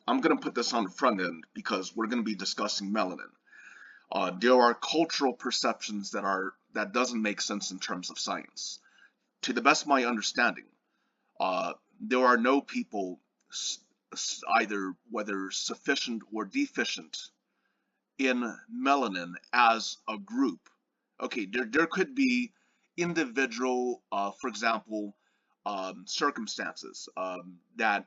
I'm going to put this on the front end because we're going to be discussing melanin. There are cultural perceptions that doesn't make sense in terms of science. To the best of my understanding, there are no people either whether sufficient or deficient in melanin as a group. Okay, there could be individual, for example, circumstances that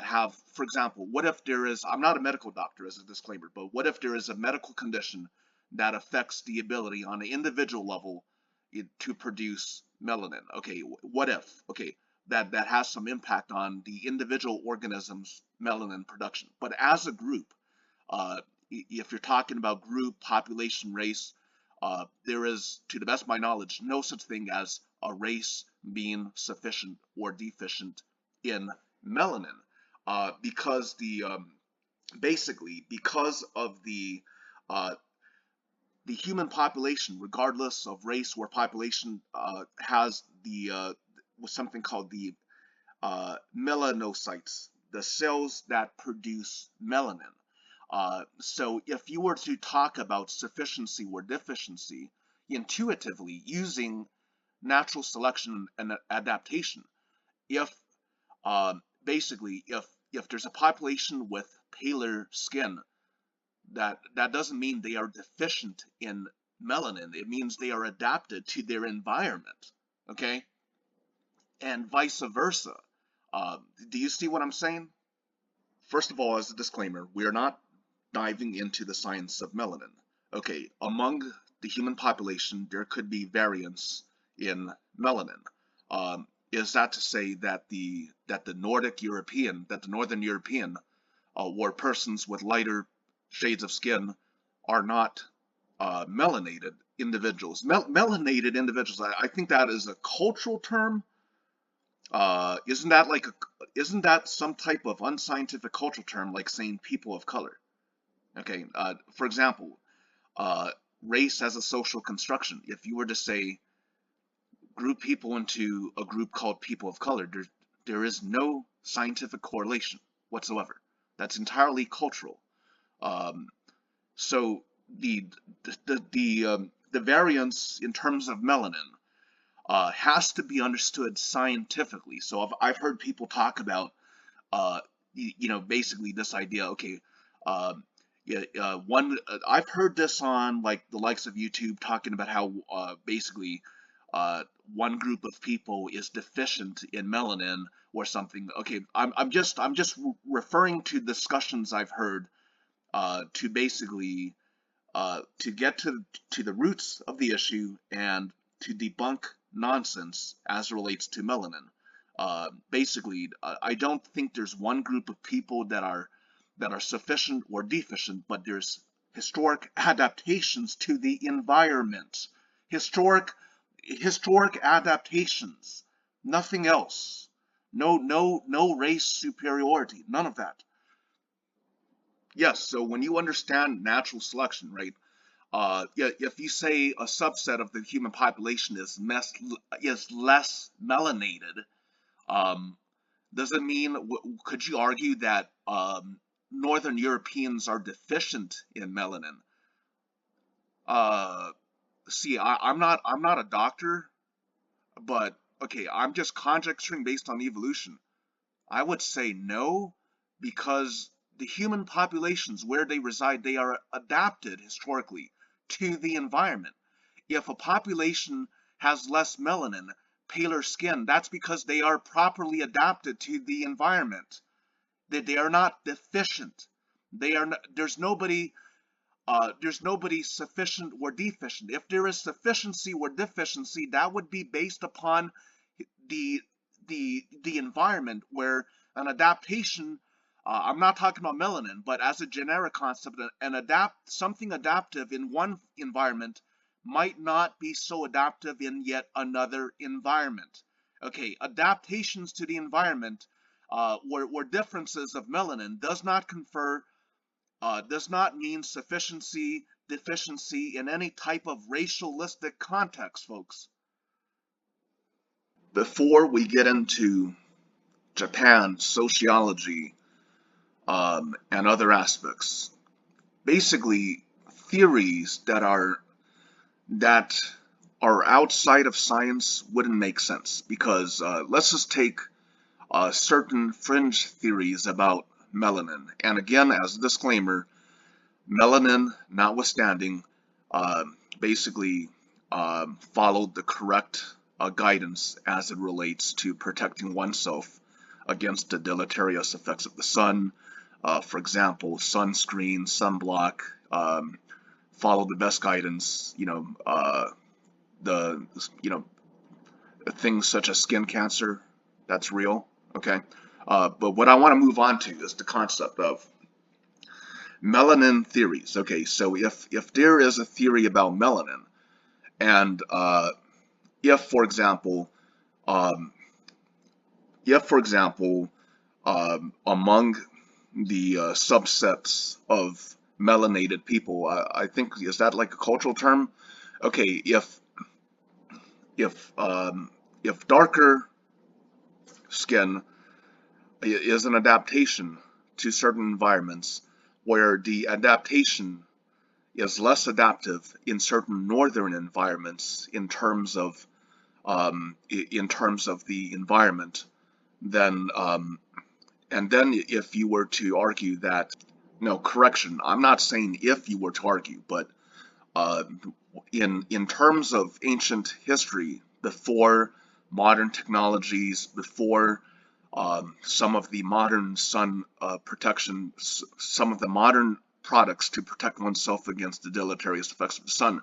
have, for example, what if there is, I'm not a medical doctor as a disclaimer, but what if there is a medical condition that affects the ability on an individual level to produce melanin? Okay, what if? Okay, that has some impact on the individual organism's melanin production. But as a group, if you're talking about group, population, race, there is, to the best of my knowledge, no such thing as a race being sufficient or deficient in melanin, because basically because of the human population, regardless of race or population, has something called the melanocytes, the cells that produce melanin. So if you were to talk about sufficiency or deficiency intuitively using natural selection and adaptation, if basically if there's a population with paler skin, that doesn't mean they are deficient in melanin. It means they are adapted to their environment, okay? And vice versa. Do you see what I'm saying? First of all, as a disclaimer, we are not diving into the science of melanin. Okay, among the human population, there could be variance in melanin. Is that to say that the Northern European, or persons with lighter shades of skin are not melanated individuals? Melanated individuals, I think that is a cultural term. Isn't that some type of unscientific cultural term, like saying people of color? Okay, for example, race as a social construction. If you were to say group people into a group called people of color, there is no scientific correlation whatsoever. That's entirely cultural. So the variance in terms of melanin has to be understood scientifically. So I've heard people talk about, basically this idea. Okay, yeah, I've heard this on like the likes of YouTube talking about how basically one group of people is deficient in melanin or something. Okay, I'm just referring to discussions I've heard to basically to get to the roots of the issue and to debunk nonsense as it relates to melanin. Basically, I don't think there's one group of people that are sufficient or deficient, but there's historic adaptations to the environment. Historic adaptations. Nothing else. No race superiority. None of that. Yes, so when you understand natural selection, right? Yeah, if you say a subset of the human population is less melanated, does it mean, could you argue that Northern Europeans are deficient in melanin? See, I'm not a doctor, but okay, I'm just conjecturing based on evolution. I would say no, because the human populations where they reside, they are adapted historically to the environment. If a population has less melanin, paler skin, that's because they are properly adapted to the environment. They are not deficient. There's nobody sufficient or deficient. If there is sufficiency or deficiency, that would be based upon the environment, where an adaptation, I'm not talking about melanin, but as a generic concept, something adaptive in one environment might not be so adaptive in yet another environment. Okay, adaptations to the environment, or differences of melanin does not mean sufficiency, deficiency in any type of racialistic context, folks. Before we get into Japan sociology, and other aspects. Basically, theories that are outside of science wouldn't make sense, because let's just take certain fringe theories about melanin. And again, as a disclaimer, melanin notwithstanding, basically followed the correct guidance as it relates to protecting oneself against the deleterious effects of the sun. For example, sunscreen, sunblock, follow the best guidance. The things such as skin cancer, that's real. Okay, but what I want to move on to is the concept of melanin theories. Okay, so if there is a theory about melanin, and if for example, um, among the subsets of melanated people, I think, is that like a cultural term? Okay, if darker skin is an adaptation to certain environments, where the adaptation is less adaptive in certain northern environments in terms of the environment, then and then if you were to argue that, no, correction, I'm not saying if you were to argue, but uh, in terms of ancient history, before modern technologies, before some of the modern sun protection, some of the modern products to protect oneself against the deleterious effects of the sun,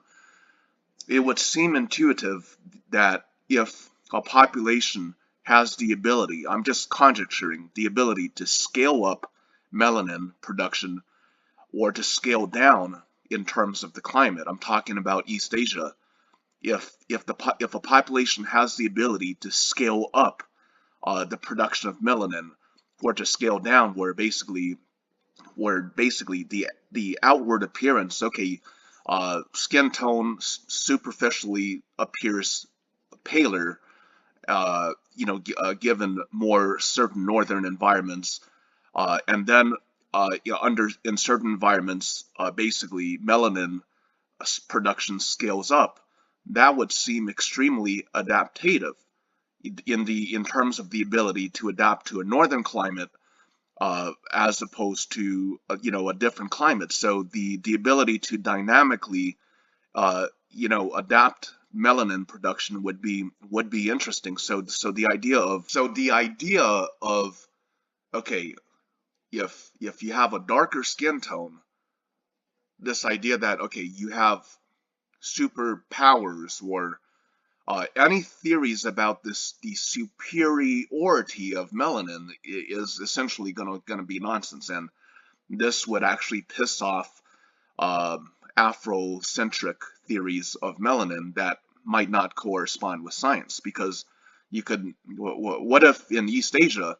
it would seem intuitive that if a population has the ability, I'm just conjecturing, the ability to scale up melanin production or to scale down in terms of the climate, I'm talking about East Asia, if a population has the ability to scale up the production of melanin, or to scale down where basically the outward appearance, okay, skin tone superficially appears paler, given more certain northern environments, and then in certain environments, basically melanin production scales up. That would seem extremely adaptative in terms of the ability to adapt to a northern climate, as opposed to a different climate. So the ability to dynamically adapt melanin production would be interesting. So the idea of, okay, if you have a darker skin tone, this idea that, okay, you have superpowers, or any theories about the superiority of melanin is essentially gonna be nonsense, and this would actually piss off Afrocentric theories of melanin that might not correspond with science. Because what if in East Asia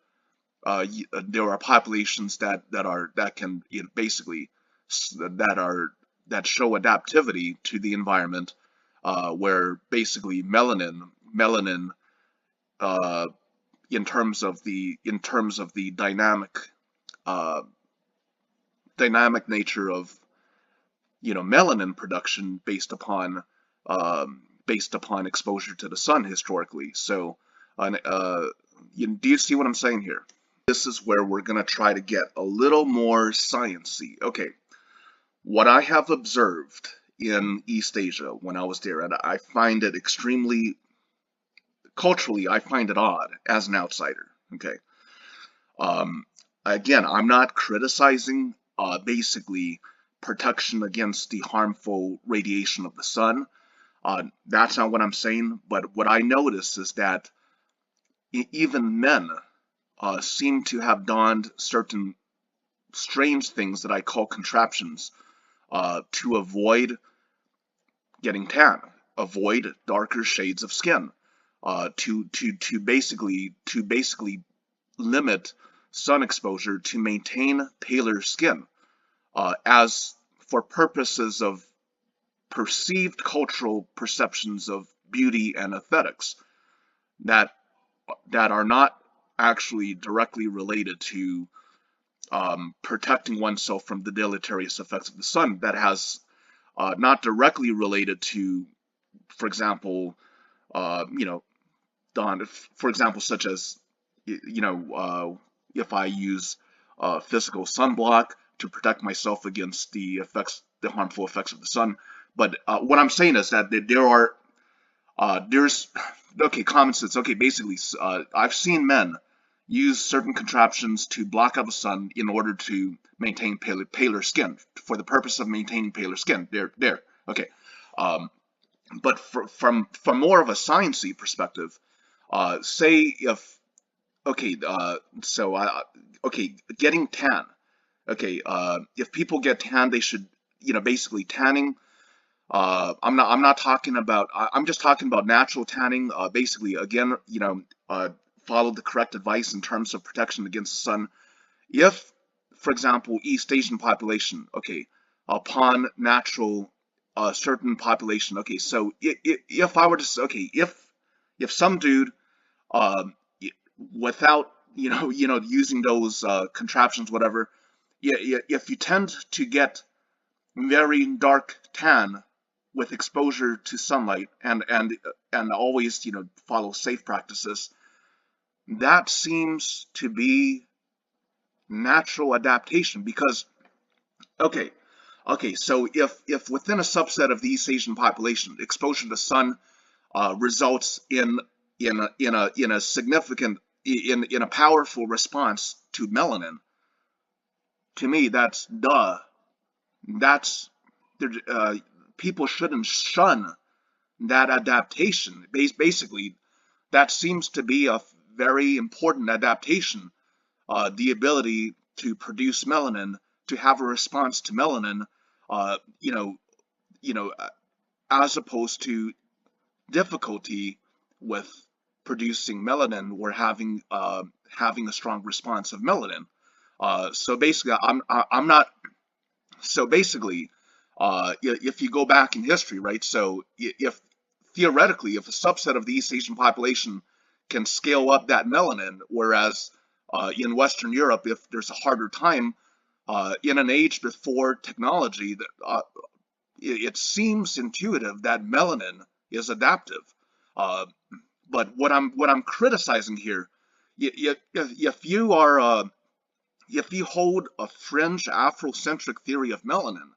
there are populations that can basically that show adaptivity to the environment, where basically melanin uh, in terms of the dynamic nature of melanin production based upon exposure to the sun historically. So do you see what I'm saying here? This is where we're going to try to get a little more sciencey. Okay, what I have observed in East Asia when I was there, and I find it extremely, culturally, I find it odd as an outsider. Okay, again, I'm not criticizing basically protection against the harmful radiation of the sun. That's not what I'm saying. But what I notice is that even men seem to have donned certain strange things that I call contraptions to avoid getting tan, avoid darker shades of skin, to basically limit sun exposure, to maintain paler skin, as for purposes of perceived cultural perceptions of beauty and aesthetics that are not actually directly related to protecting oneself from the deleterious effects of the sun that has not directly related to, for example, you know, for example, such as, if I use physical sunblock to protect myself against the harmful effects of the sun. But what I'm saying is that there's, okay, common sense. Okay, basically, I've seen men use certain contraptions to block out the sun in order to maintain paler skin, for the purpose of maintaining paler skin. There. Okay. But from more of a sciencey perspective, say if, okay, getting tan. Okay, if people get tan, they should, basically tanning. I'm not talking about. I'm just talking about natural tanning. Basically, again, follow the correct advice in terms of protection against the sun. If, for example, East Asian population, okay, upon natural certain population, okay, so if I were to, okay, if some dude, without using those contraptions, whatever, if you tend to get very dark tan with exposure to sunlight and always follow safe practices, that seems to be natural adaptation. Because okay, so if within a subset of the East Asian population, exposure to the sun results in a significant, in a powerful response to melanin, to me that's people shouldn't shun that adaptation. Basically, that seems to be a very important adaptation, the ability to produce melanin, to have a response to melanin, uh, you know, as opposed to difficulty with producing melanin or having a strong response of melanin. So basically, I'm not. So basically, if you go back in history, right? So if theoretically, if a subset of the East Asian population can scale up that melanin, whereas in Western Europe, if there's a harder time, in an age before technology, it seems intuitive that melanin is adaptive. Uh, but what I'm criticizing here, if you are if you hold a fringe Afrocentric theory of melanin,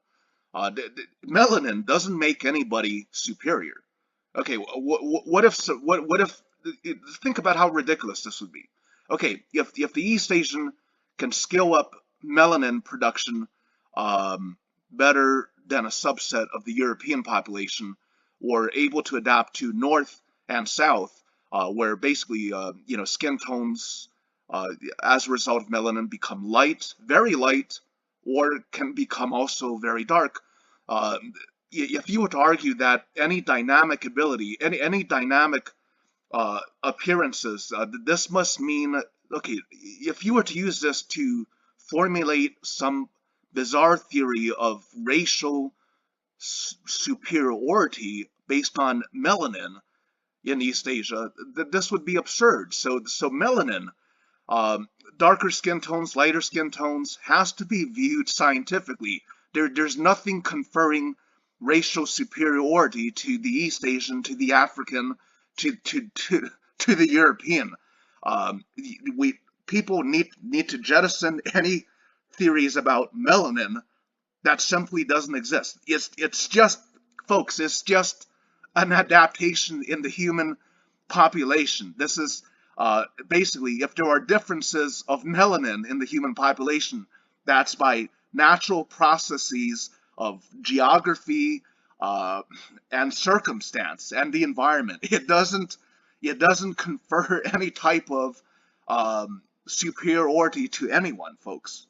melanin doesn't make anybody superior. Okay, what if think about how ridiculous this would be. Okay, if the East Asian can scale up melanin production better than a subset of the European population, or able to adapt to North and South, where basically skin tones as a result of melanin become light, very light, or can become also very dark. Uh, if you were to argue that any dynamic ability, any dynamic appearances, this must mean, okay, if you were to use this to formulate some bizarre theory of racial superiority based on melanin in East Asia, this would be absurd. So melanin, darker skin tones, lighter skin tones, has to be viewed scientifically. There's nothing conferring racial superiority to the East Asian, to the African, to the European. People need to jettison any theories about melanin. That simply doesn't exist. It's just, folks, it's just an adaptation in the human population. This is basically, if there are differences of melanin in the human population, that's by natural processes of geography and circumstance and the environment. It doesn't confer any type of superiority to anyone, folks.